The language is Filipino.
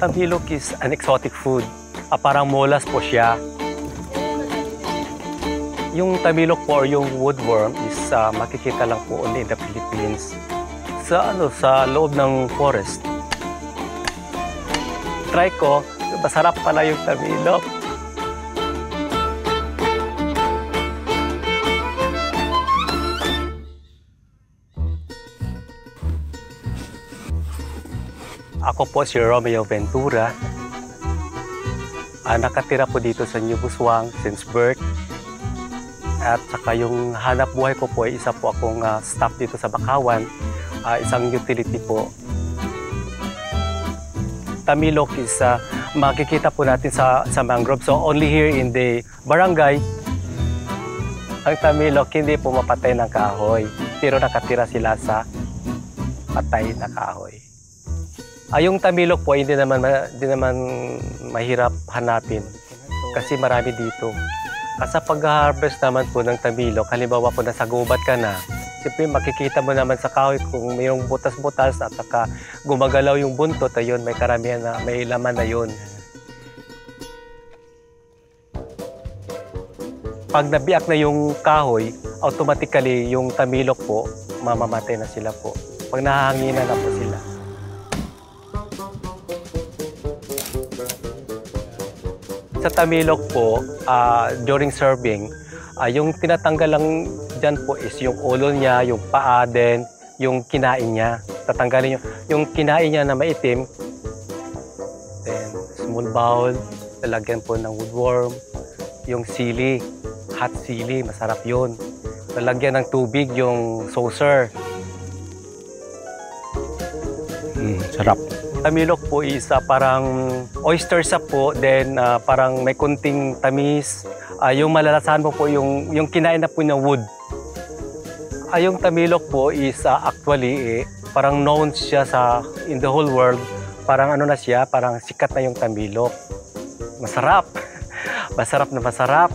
Tamilok is an exotic food. Parang molas po siya. Yung tamilok po or yung woodworm is makikita lang po only in the Philippines. Sa loob ng forest. Try ko, masarap pala yung tamilok. Ako po si Romeo Ventura. Nakatira po dito sa New Busuan since birth. At saka yung hanap buhay ko po ay isa po akong staff dito sa Bakawan, isang utility po. Tamilok is makikita po natin sa mangrove. So only here in the barangay, ang tamilok hindi po mapatay ng kahoy, pero nakatira sila sa patay na kahoy. Yung tamilok po hindi naman mahirap hanapin kasi marami dito. Kasi pag-harvest naman po ng tamilok, halimbawa po nasa gubat ka na, siyempre makikita mo naman sa kahoy kung mayroong butas-butas at saka gumagalaw yung buntot, ayun, may karamihan na may laman na yun. Pag nabiyak na yung kahoy, automatically yung tamilok po, mamamatay na sila po. Pag nahanginan na po sila. Sa tamilok po, during serving, yung tinatanggal lang dyan po is yung ulo niya, yung paa din, yung kinain niya. Tatanggalin yung kinain niya na maitim. Then, small bowl, lalagyan po ng woodworm. Yung sili, hot sili, masarap yun. Lalagyan ng tubig, yung saucer. Sarap. Tamilok po is parang oyster soup po, then parang may kunting tamis. Yung malalasahan mo po yung kinain na po ng wood. Yung tamilok po is actually parang known siya in the whole world. Parang ano na siya, parang sikat na yung tamilok. Masarap. Masarap na masarap.